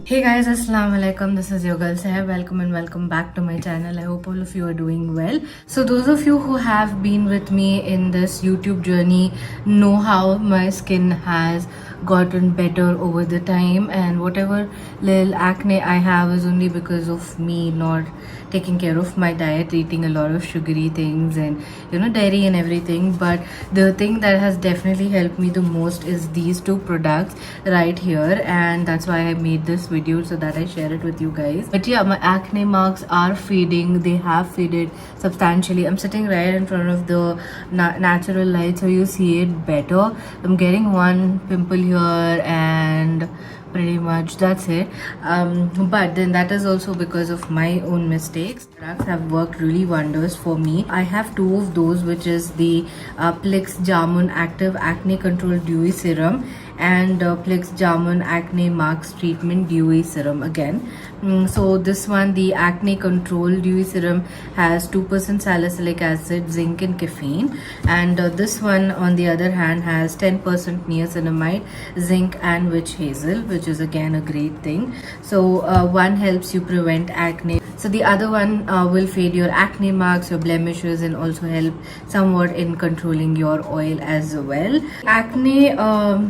Hey guys, assalamu alaikum. This is your girl Sahab. Welcome and welcome back to my channel. I hope all of you are doing well. So those of you who have been with me in this YouTube journey know how my skin has gotten better over the time, and whatever little acne I have is only because of me not taking care of my diet, eating a lot of sugary things and dairy and everything. But the thing that has definitely helped me the most is these two products right here, and that's why I made this video so that I share it with you guys. But yeah, my acne marks are fading. They have faded substantially. I'm sitting right in front of the natural light so you see it better. I'm getting one pimple here and pretty much that's it. But then that is also because of my own mistakes. Products have worked really wonders for me. I have two of those, which is the Plix Jamun Active Acne Control Dewy Serum and Plix Jamun Acne Marks Treatment Dewy Serum again. So this one, the Acne Control Dewy Serum, has 2% salicylic acid, zinc and caffeine, and this one on the other hand has 10% niacinamide, zinc and witch hazel, which is again a great thing. So one helps you prevent acne, so the other one will fade your acne marks, your blemishes, and also help somewhat in controlling your oil as well. Acne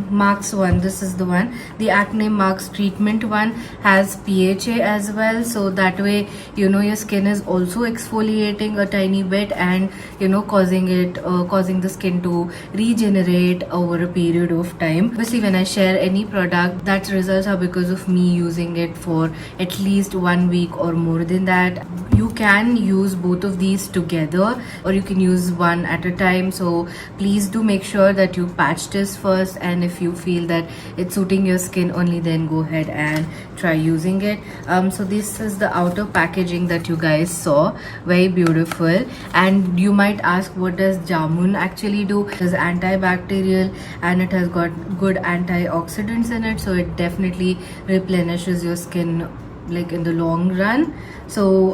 marks one, this is the one. The acne marks treatment one has PHA as well, so that way your skin is also exfoliating a tiny bit and causing the skin to regenerate over a period of time. Obviously, when I share any product, that results are because of me using it for at least 1 week or more than that. You can use both of these together or you can use one at a time, so please do make sure that you patch this first, and if you feel that it's suiting your skin, only then go ahead and try using it. So this is the outer packaging that you guys saw, very beautiful. And you might ask, what does Jamun actually do? It is antibacterial and it has got good antioxidants in it, so it definitely replenishes your skin like in the long run. So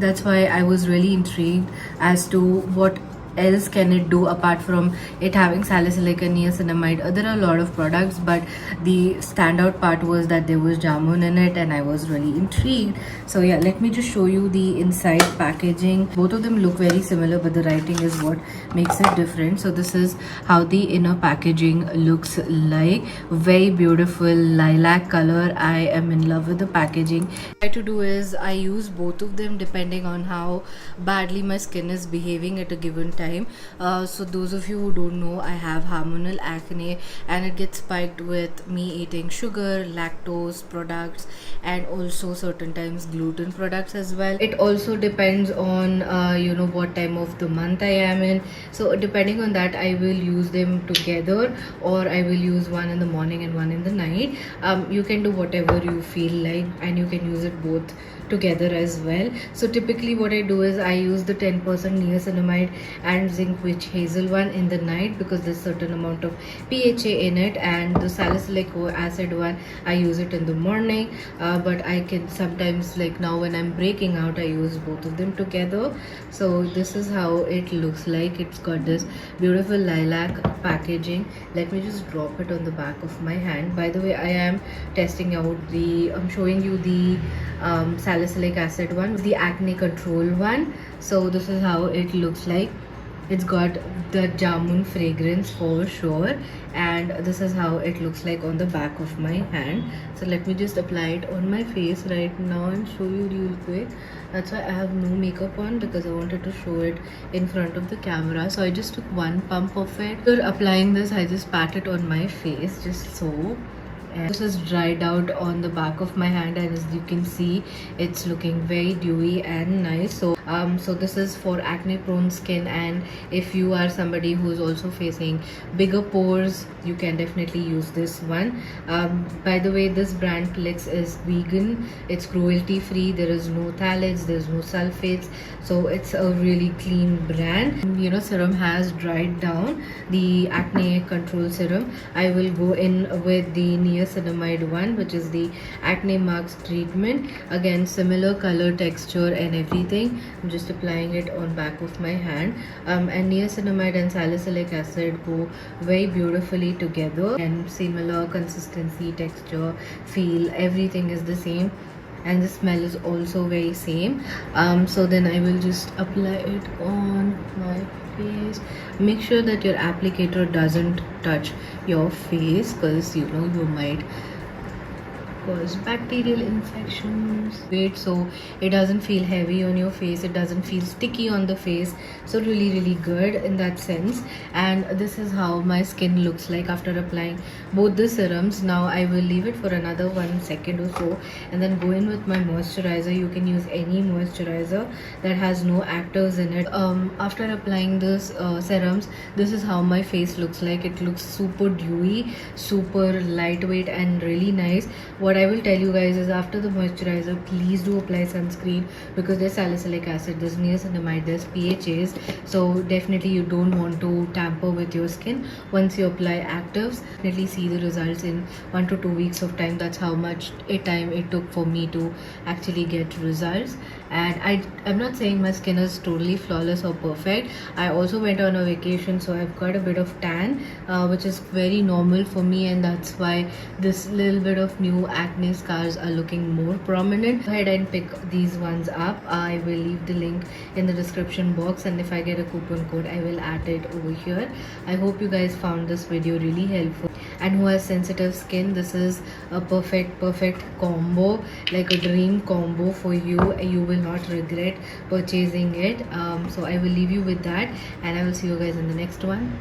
that's why I was really intrigued as to what else can it do apart from it having salicylic and niacinamide. There are a lot of products, but the standout part was that there was jamun in it, and I was really intrigued. So yeah, let me just show you the inside packaging. Both of them look very similar, but the writing is what makes it different. So this is how the inner packaging looks like. Very beautiful lilac color. I am in love with the packaging. What I try to do is I use both of them depending on how badly my skin is behaving at a given time. So those of you who don't know, I have hormonal acne and it gets spiked with me eating sugar, lactose products, and also certain times gluten products as well. It also depends on what time of the month I am in, so depending on that I will use them together or I will use one in the morning and one in the night. You can do whatever you feel like, and you can use it both together as well. So typically what I do is I use the 10% niacinamide and zinc witch hazel one in the night because there's certain amount of PHA in it, and the salicylic acid one I use it in the morning. But I can sometimes, like now when I'm breaking out, I use both of them together. So this is how it looks like. It's got this beautiful lilac packaging. Let me just drop it on the back of my hand. By the way, I am testing out I'm showing you the salicylic acid one, the acne control one. So this is how it looks like. It's got the jamun fragrance for sure, and this is how it looks like on the back of my hand. So let me just apply it on my face right now and show you real quick. That's why I have no makeup on, because I wanted to show it in front of the camera. So I just took one pump of it. After applying this, I just pat it on my face just so. And this is dried out on the back of my hand, and as you can see, it's looking very dewy and nice. So this is for acne prone skin, and if you are somebody who's also facing bigger pores, you can definitely use this one. By the way, this brand Plix is vegan, it's cruelty free, there is no phthalates, there's no sulfates, so it's a really clean brand. Serum has dried down, the acne control serum. I will go in with the Niacinamide one, which is the acne marks treatment. Again, similar color, texture and everything. I'm just applying it on back of my hand. And niacinamide and salicylic acid go very beautifully together, and similar consistency, texture, feel, everything is the same, and the smell is also very same. So then I will just apply it on my face. Make sure that your applicator doesn't touch your face, because you know you might cause bacterial infections. Wait, so it doesn't feel heavy on your face, it doesn't feel sticky on the face, so really good in that sense. And this is how my skin looks like after applying both the serums. Now I will leave it for another 1 second or so and then go in with my moisturizer. You can use any moisturizer that has no actives in it. After applying this serums, this is how my face looks like. It looks super dewy, super lightweight and really nice. What I will tell you guys is, after the moisturizer, please do apply sunscreen, because there's salicylic acid, there's niacinamide, there's PHAs, so definitely you don't want to tamper with your skin. Once you apply actives, definitely see the results in 1 to 2 weeks of time. That's how much time it took for me to actually get results. And I'm not saying my skin is totally flawless or perfect. I also went on a vacation, so I've got a bit of tan, which is very normal for me, and that's why this little bit of new acne scars are looking more prominent. Go ahead and pick these ones up. I will leave the link in the description box, and if I get a coupon code, I will add it over here. I hope you guys found this video really helpful, and who has sensitive skin, this is a perfect combo, like a dream combo for you. You will not regret purchasing it. So I will leave you with that, and I will see you guys in the next one.